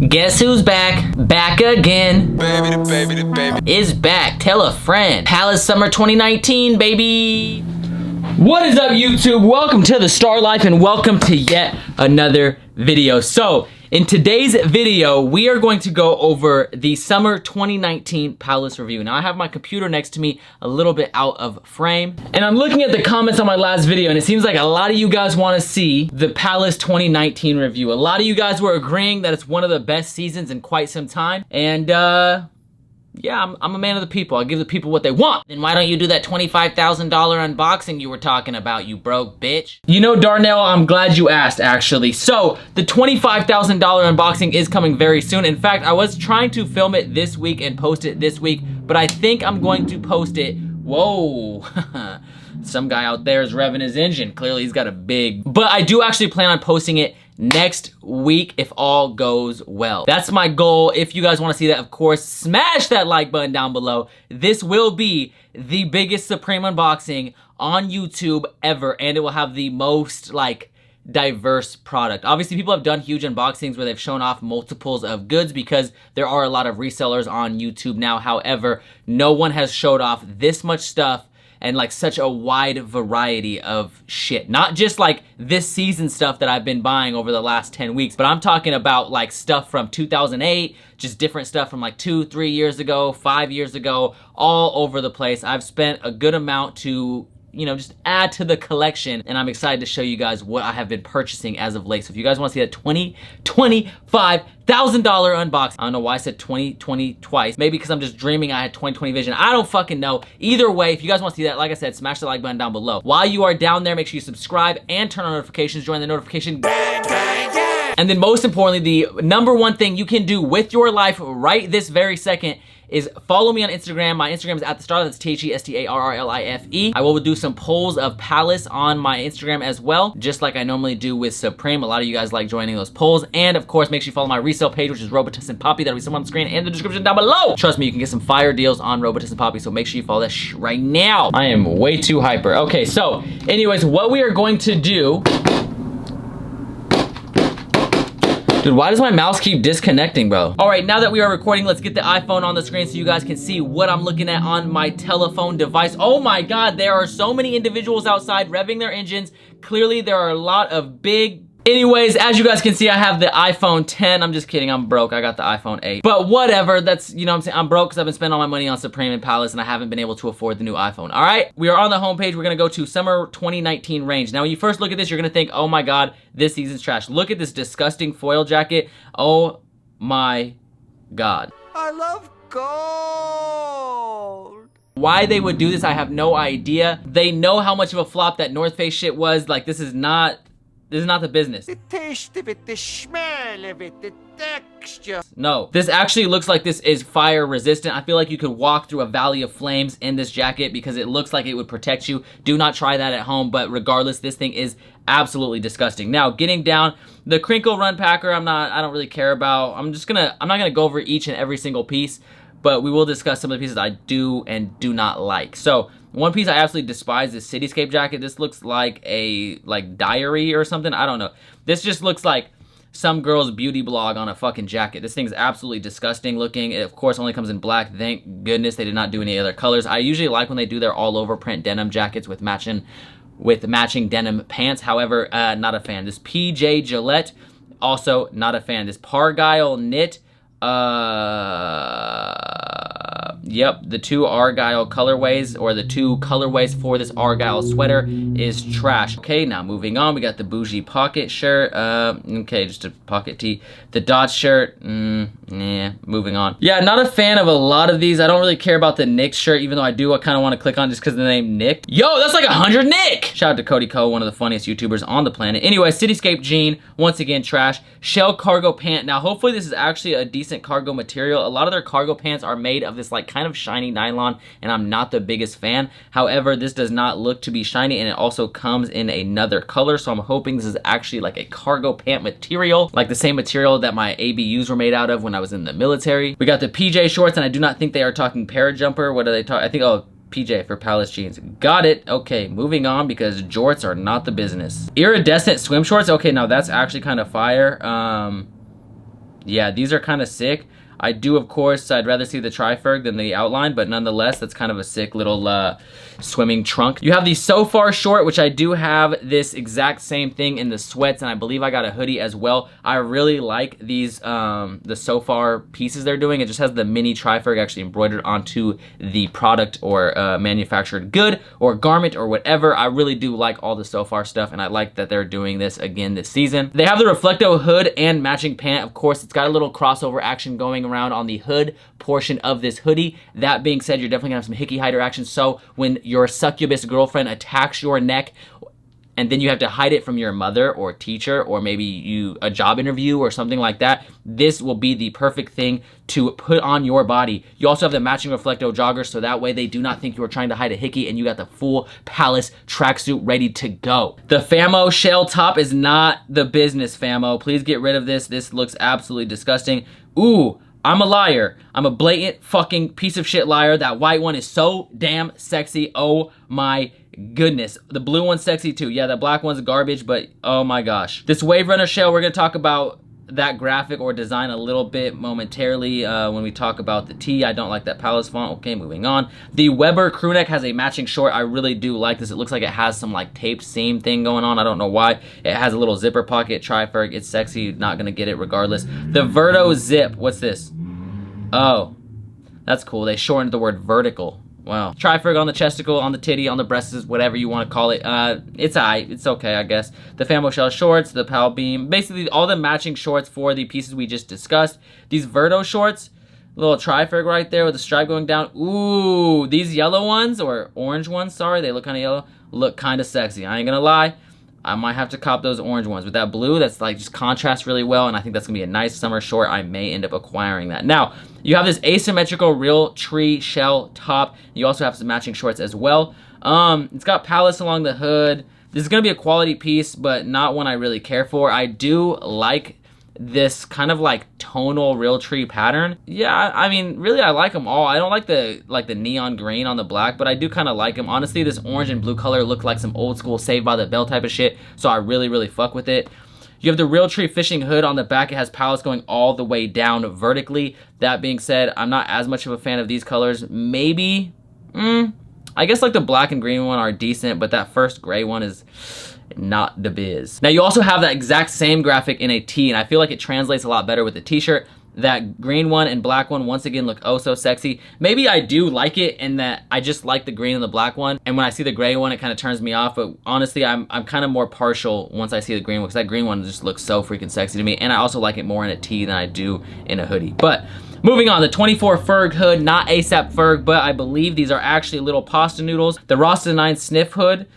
Guess who's back? Back again. Baby, the baby, the baby. Is back. Tell a friend. Palace Summer 2019, baby. What is up, YouTube? Welcome to the Star Life and welcome to yet another video. So, in today's video, we are going to go over the Summer 2019 Palace review. Now, I have my computer next to me a little bit out of frame, and I'm looking at the comments on my last video, and it seems like a lot of you guys want to see the Palace 2019 review. A lot of you guys were agreeing that it's one of the best seasons in quite some time, and yeah, I'm a man of the people. I give the people what they want. Then why don't you do that $25,000 unboxing you were talking about, you broke bitch? You know, Darnell, I'm glad you asked, actually. So, the $25,000 unboxing is coming very soon. In fact, I was trying to film it this week and post it this week, but I think I'm going to post it. Whoa. Some guy out there is revving his engine. Clearly, he's got a big... But I do actually plan on posting it next week if all goes well. That's my goal. If you guys want to see that, of course, smash that like button down below. This will be the biggest Supreme unboxing on YouTube ever, and it will have the most, like, diverse product. Obviously, people have done huge unboxings where they've shown off multiples of goods because there are a lot of resellers on YouTube now. However, no one has showed off this much stuff and like such a wide variety of shit. Not just like this season stuff that I've been buying over the last 10 weeks, but I'm talking about like stuff from 2008, just different stuff from like 2-3 years ago, 5 years ago, all over the place. I've spent a good amount to, you know, just add to the collection, and I'm excited to show you guys what I have been purchasing as of late. So if you guys want to see that $25,000 unboxing, I don't know why I said 2020 twice. Maybe because I'm just dreaming I had 2020 vision. I don't fucking know. Either way, if you guys want to see that, like I said, smash the like button down below. While you are down there, make sure you subscribe and turn on notifications. Join the notification. And then most importantly, the number one thing you can do with your life right this very second is follow me on Instagram. My Instagram is @thestarlife. That's THESTARRLIFE. I will do some polls of Palace on my Instagram as well, just like I normally do with Supreme. A lot of you guys like joining those polls. And of course, make sure you follow my resale page, which is Robotus and Poppy. That'll be somewhere on the screen and the description down below. Trust me, you can get some fire deals on Robotus and Poppy, so make sure you follow that right now. I am way too hyper. Okay, so anyways, what we are going to do... Dude, why does my mouse keep disconnecting, bro? All right, now that we are recording, let's get the iPhone on the screen so you guys can see what I'm looking at on my telephone device. Oh my God, there are so many individuals outside revving their engines. Clearly, there are a lot of big... Anyways, as you guys can see, I have the iPhone 10. I'm just kidding, I'm broke. I got the iPhone 8. But whatever, that's, you know what I'm saying? I'm broke because I've been spending all my money on Supreme and Palace and I haven't been able to afford the new iPhone. All right, we are on the homepage. We're gonna go to Summer 2019 range. Now, when you first look at this, you're gonna think, oh my God, this season's trash. Look at this disgusting foil jacket. Oh my God. I love gold. Why they would do this, I have no idea. They know how much of a flop that North Face shit was. Like, this is not the business. The taste of it, the smell of it, the texture. No, this actually looks like this is fire resistant. I feel like you could walk through a valley of flames in this jacket because it looks like it would protect you. Do not try that at home, but regardless, this thing is absolutely disgusting. Now, getting down, the crinkle run packer, I don't really care about. I'm not gonna go over each and every single piece, but we will discuss some of the pieces I do and do not like. So, one piece I absolutely despise is Cityscape jacket. This looks like a diary or something. I don't know. This just looks like some girl's beauty blog on a fucking jacket. This thing's absolutely disgusting looking. It, of course, only comes in black. Thank goodness they did not do any other colors. I usually like when they do their all-over print denim jackets with matching denim pants. However, not a fan. This PJ Gillette, also not a fan. This Pargyle knit, yep, the two Argyle colorways, or the two colorways for this Argyle sweater is trash. Okay, now moving on, we got the bougie pocket shirt. Okay, just a pocket tee. The dot shirt, yeah, moving on. Yeah, not a fan of a lot of these. I don't really care about the Nick shirt, even though I kind of want to click on just because of the name Nick. Yo, that's like 100 Nick! Shout out to Cody Ko, one of the funniest YouTubers on the planet. Anyway, Cityscape jean, once again, trash. Shell cargo pant. Now, hopefully this is actually a decent cargo material. A lot of their cargo pants are made of this like kind of shiny nylon, and I'm not the biggest fan. However, this does not look to be shiny, and it also comes in another color, so I'm hoping this is actually like a cargo pant material, like the same material that my ABUs were made out of when I was in the military. We got the PJ shorts, and I do not think they are talking parajumper. What are they talking? I think, oh, PJ for Palace jeans. Got it. Okay, moving on because jorts are not the business. Iridescent swim shorts. Okay, now that's actually kind of fire. yeah, these are kind of sick. I do, of course, I'd rather see the tri-ferg than the outline, but nonetheless, that's kind of a sick little swimming trunk. You have the So Far short, which I do have this exact same thing in the sweats, and I believe I got a hoodie as well. I really like these, the So Far pieces they're doing. It just has the mini tri-ferg actually embroidered onto the product or manufactured good or garment or whatever. I really do like all the So Far stuff, and I like that they're doing this again this season. They have the Reflecto hood and matching pant. Of course, it's got a little crossover action going around on the hood portion of this hoodie. That being said, you're definitely gonna have some hickey hider action, so when your succubus girlfriend attacks your neck and then you have to hide it from your mother or teacher or maybe a job interview or something like that, this will be the perfect thing to put on your body. You also have the matching Reflecto joggers, so that way they do not think you are trying to hide a hickey and you got the full Palace tracksuit ready to go. The Famo shell top is not the business, Famo. Please get rid of this. This looks absolutely disgusting. Ooh, I'm a liar. I'm a blatant fucking piece of shit liar. That white one is so damn sexy. Oh my goodness. The blue one's sexy too. Yeah, the black one's garbage, but oh my gosh. This Wave Runner shell, we're gonna talk about that graphic or design a little bit momentarily when we talk about the T. I don't like that Palace font. Okay, moving on. The Weber crew neck has a matching short. I really do like this. It looks like it has some like taped seam thing going on. I don't know why. It has a little zipper pocket, tri-ferg. It's sexy. Not gonna get it regardless. The Verto zip. What's this? Oh, that's cool. They shortened the word vertical. Wow. Tri-ferg on the chesticle, on the titty, on the breasts, whatever you want to call it. It's aight. It's okay, I guess. The Famo shell shorts, the Pal Beam. Basically, all the matching shorts for the pieces we just discussed. These Verto shorts, little tri-ferg right there with the stripe going down. Ooh, these yellow ones, or orange ones, sorry, they look kind of yellow, look kind of sexy. I ain't gonna lie. I might have to cop those orange ones. With that blue, that's like just contrasts really well, and I think that's gonna be a nice summer short. I may end up acquiring that. Now, you have this asymmetrical real tree shell top. You also have some matching shorts as well. It's got Palace along the hood. This is gonna be a quality piece, but not one I really care for. I do like this kind of like tonal real tree pattern. Yeah, I mean, really I like them all. I don't like the neon green on the black, but I do kind of like them. Honestly, this orange and blue color look like some old school Saved by the Bell type of shit, so I really fuck with it. You have the real tree fishing hood on the back. It has Palace going all the way down vertically. That being said, I'm not as much of a fan of these colors. Maybe, I guess like the black and green one are decent, but that first gray one is not the biz. Now you also have that exact same graphic in a tee, and I feel like it translates a lot better with the t-shirt. That green one and black one once again look oh so sexy. Maybe I do like it in that I just like the green and the black one, and when I see the gray one it kind of turns me off, but honestly I'm kind of more partial once I see the green one, because that green one just looks so freaking sexy to me, and I also like it more in a tee than I do in a hoodie. But moving on, the 24 Ferg hood, not ASAP Ferg, but I believe these are actually little pasta noodles. The Rasta 9 sniff hood,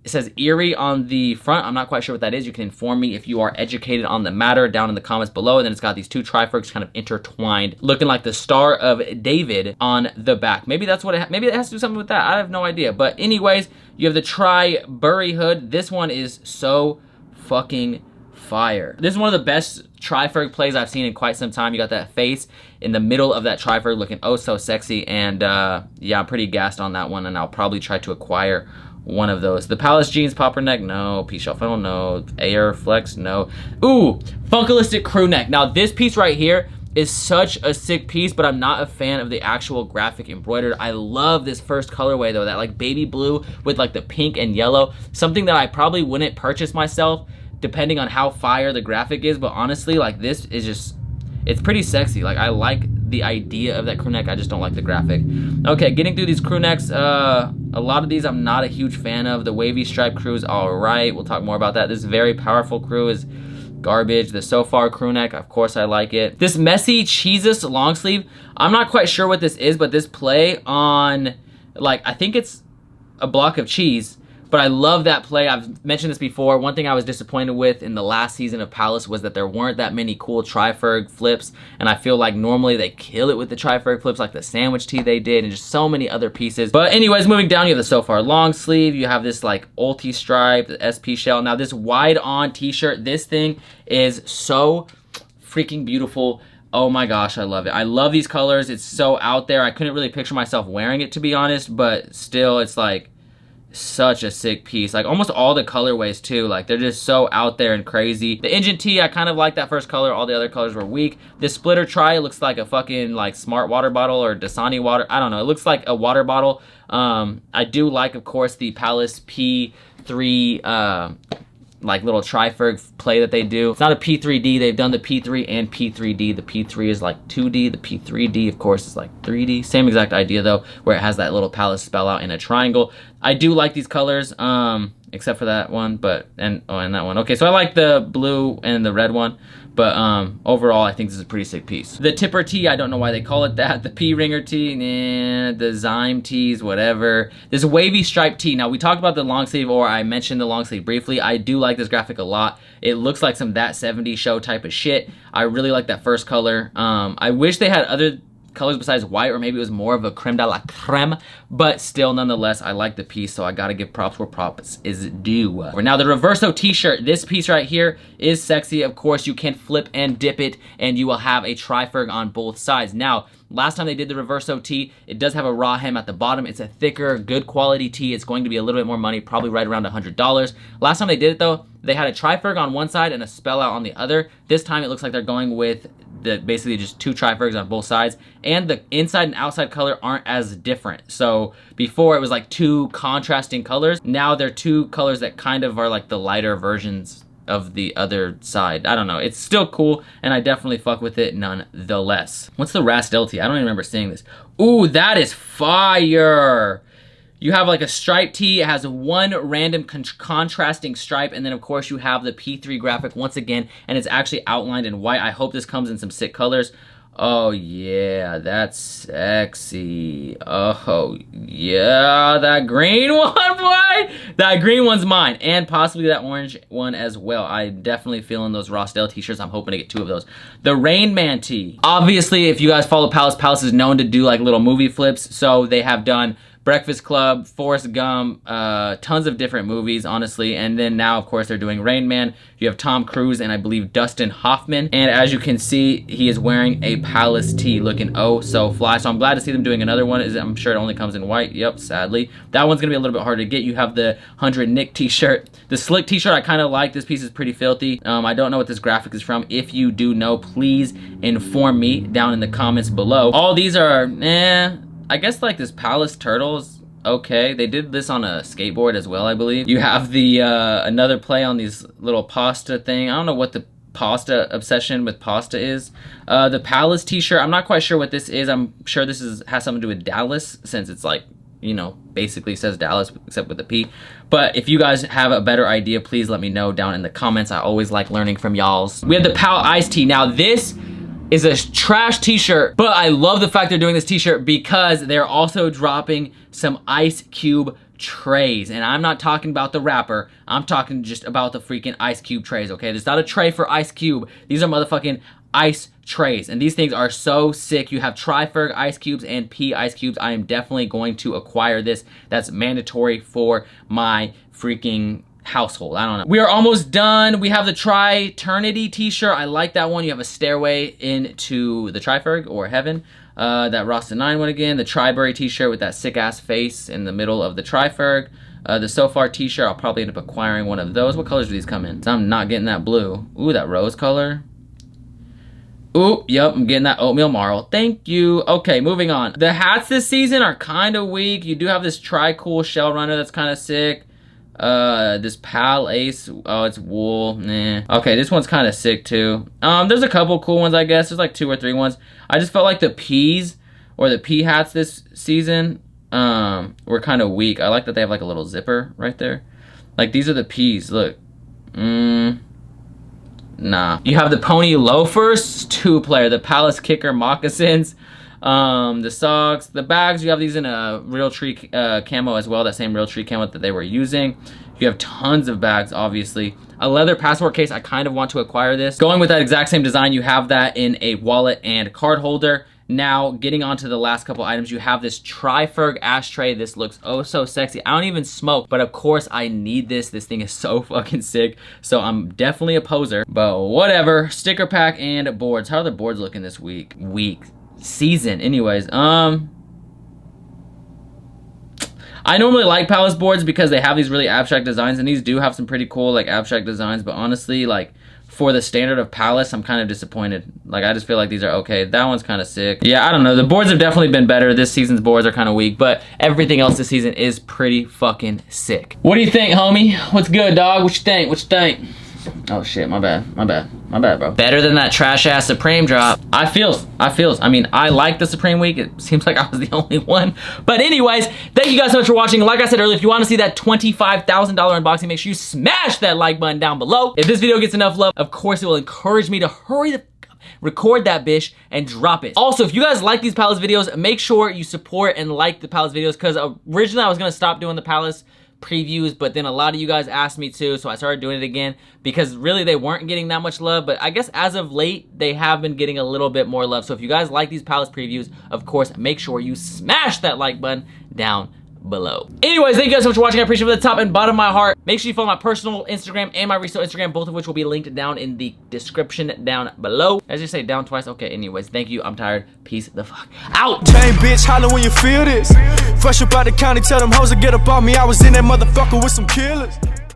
it says Erie on the front. I'm not quite sure what that is. You can inform me if you are educated on the matter down in the comments below. And then it's got these two tri-fergs kind of intertwined, looking like the Star of David on the back. Maybe that's what maybe it has to do something with that. I have no idea. But anyways, you have the Tri-Burry hood. This one is so fucking fire. This is one of the best tri-ferg plays I've seen in quite some time. You got that face in the middle of that tri-ferg looking oh so sexy. And yeah, I'm pretty gassed on that one, and I'll probably try to acquire one of those. The Palace jeans popper neck, no. P-shell funnel, no. Air flex, no. Ooh, Funkalistic crew neck. Now this piece right here is such a sick piece, but I'm not a fan of the actual graphic embroidered. I love this first colorway though, that like baby blue with like the pink and yellow. Something that I probably wouldn't purchase myself depending on how fire the graphic is, but honestly, like this is just, it's pretty sexy. Like I like the idea of that crew neck, I just don't like the graphic. Okay, getting through these crew necks, a lot of these I'm not a huge fan of. The wavy stripe crew is all right. We'll talk more about that. This very powerful crew is garbage. The So Far crew neck, of course I like it. This messy Jesus long sleeve, I'm not quite sure what this is, but this play on, like, I think it's a block of cheese, but I love that play. I've mentioned this before. One thing I was disappointed with in the last season of Palace was that there weren't that many cool tri-ferg flips, and I feel like normally they kill it with the tri-ferg flips, like the sandwich tee they did, and just so many other pieces. But anyways, moving down, you have the So Far long sleeve. You have this like ulti stripe, the SP shell. Now this wide on t-shirt, this thing is so freaking beautiful. Oh my gosh, I love it. I love these colors. It's so out there. I couldn't really picture myself wearing it, to be honest, but still, it's like, such a sick piece. Like almost all the colorways too, like they're just so out there and crazy. The engine tee, I kind of like that first color. All the other colors were weak. This splitter try looks like a fucking like smart water bottle or Dasani water. I don't know. It looks like a water bottle. I do like, of course, the Palace P3 like little tri-ferg play that they do. It's not a P3D. They've done the P3 and P3D. The P3 is like 2D. The P3D, of course, is like 3D. Same exact idea though, where it has that little Palace spell out in a triangle. I do like these colors, except for that one, and that one. Okay, so I like the blue and the red one, but overall, I think this is a pretty sick piece. The tipper tee, I don't know why they call it that. The P-ringer tee, nah. The Zyme tees, whatever. This wavy stripe tee. Now, we talked about the long sleeve, or I mentioned the long sleeve briefly. I do like this graphic a lot. It looks like some That 70s Show type of shit. I really like that first color. I wish they had other colors besides white, or maybe it was more of a creme de la creme, but still, nonetheless, I like the piece, so I gotta give props where props is due. Now, the Reverso t-shirt, this piece right here is sexy. Of course, you can flip and dip it, and you will have a tri-ferg on both sides. Now, last time they did the Reverso tee, it does have a raw hem at the bottom. It's a thicker, good quality tee. It's going to be a little bit more money, probably right around $100. Last time they did it though, they had a tri-ferg on one side and a spell out on the other. This time it looks like they're going with basically just two tri-fergs on both sides, and the inside and outside color aren't as different. So before it was like two contrasting colors. Now they're two colors that kind of are like the lighter versions of the other side. I don't know. It's still cool, and I definitely fuck with it nonetheless. What's the Rastel tee? I don't even remember seeing this. Ooh, that is fire. You have like a stripe tee. It has one random contrasting stripe, and then of course you have the P3 graphic once again, and it's actually outlined in white. I hope this comes in some sick colors. Oh yeah, that's sexy. Oh yeah, that green one, boy. That green one's mine, and possibly that orange one as well. I'm definitely feeling those Rastel t-shirts. I'm hoping to get two of those. The Rain Man tee. Obviously, if you guys follow Palace, Palace is known to do like little movie flips, so they have done Breakfast Club, Forrest Gump, tons of different movies, honestly. And then now, of course, they're doing Rain Man. You have Tom Cruise and I believe Dustin Hoffman. And as you can see, he is wearing a Palace tee looking oh so fly. So I'm glad to see them doing another one. I'm sure it only comes in white. Yep, sadly. That one's gonna be a little bit harder to get. You have the 100 Nick t-shirt. The Slick t-shirt I kind of like. This piece is pretty filthy. I don't know what this graphic is from. If you do know, please inform me down in the comments below. All these are, I guess like this Palace turtles, okay. They did this on a skateboard as well, I believe. You have the another play on these little pasta thing. I don't know what the pasta obsession with pasta is. The Palace t-shirt, I'm not quite sure what this is. I'm sure this has something to do with Dallas, since it's like, you know, basically says Dallas except with a P. But if you guys have a better idea, please let me know down in the comments. I always like learning from y'alls. We have the Pal Ice Tea. Now this is a trash t-shirt, but I love the fact they're doing this t-shirt because they're also dropping some Ice Cube trays. And I'm not talking about the rapper, I'm talking just about the freaking Ice Cube trays, okay? There's not a tray for Ice Cube. These are motherfucking ice trays, and these things are so sick. You have tri-ferg ice cubes and P ice cubes. I am definitely going to acquire this. That's mandatory for my freaking household. I don't know. We are almost done. We have the Tri-Ternity t-shirt. I like that one. You have a stairway into the tri-ferg or heaven. That Rasta 9 one again. The Triberry t-shirt with that sick ass face in the middle of the tri-ferg. The So Far t-shirt, I'll probably end up acquiring one of those. What colors do these come in? So I'm not getting that blue. Ooh, that rose color. Ooh, yep, I'm getting that oatmeal marl. Thank you. Okay, moving on. The hats this season are kind of weak. You do have this Tri-Cool Shell Runner that's kind of sick. This Pal Ace, oh, it's wool, nah. Okay, this one's kind of sick too. There's a couple cool ones, I guess. There's like 2 or 3 ones. I just felt like the P's or the P hats this season were kind of weak. I like that they have like a little zipper right there. Like these are the P's, look. Nah. You have the Pony Loafers, 2-player, the Palace Kicker Moccasins, the socks, the bags. You have these in a Real Tree camo as well, that same Real Tree camo that they were using. You have tons of bags, obviously. A leather passport case, I kind of want to acquire this. Going with that exact same design, you have that in a wallet and card holder. Now, getting on to the last couple items, you have this Tri-Ferg ashtray. This looks oh so sexy. I don't even smoke, but of course I need this. This thing is so fucking sick. So I'm definitely a poser, but whatever. Sticker pack and boards. How are the boards looking this week? Season. Anyways, I I normally like Palace boards because they have these really abstract designs, and these do have some pretty cool like abstract designs, but honestly, like for the standard of Palace, I'm kind of disappointed. Like, I just feel like these are okay. That one's kind of sick. Yeah, I don't know. The boards have definitely been better. This season's boards are kind of weak, but everything else this season is pretty fucking sick. What do you think, homie? What's good, dog? What you think? What you think? Oh shit, my bad, bro. Better than that trash ass Supreme drop. I feels. I mean, I like the Supreme week. It seems like I was the only one. But anyways, thank you guys so much for watching. Like I said earlier, if you want to see that $25,000 unboxing, make sure you smash that like button down below. If this video gets enough love, of course it will encourage me to hurry the record that bitch and drop it. Also, if you guys like these Palace videos, make sure you support and like the Palace videos, because originally I was gonna stop doing the Palace previews, but then a lot of you guys asked me to, so I started doing it again because really they weren't getting that much love, but I guess as of late they have been getting a little bit more love. So if you guys like these Palace previews, of course make sure you smash that like button down below. Anyways, thank you guys so much for watching. I appreciate it from the top and bottom of my heart. Make sure you follow my personal Instagram and my resale Instagram, both of which will be linked down in the description down below. As you say, down twice. Okay, anyways, thank you. I'm tired. Peace the fuck out. Chain bitch, holler when you feel this. Fresh up out the county, tell them hoes to get up on me. I was in that motherfucker with some killers.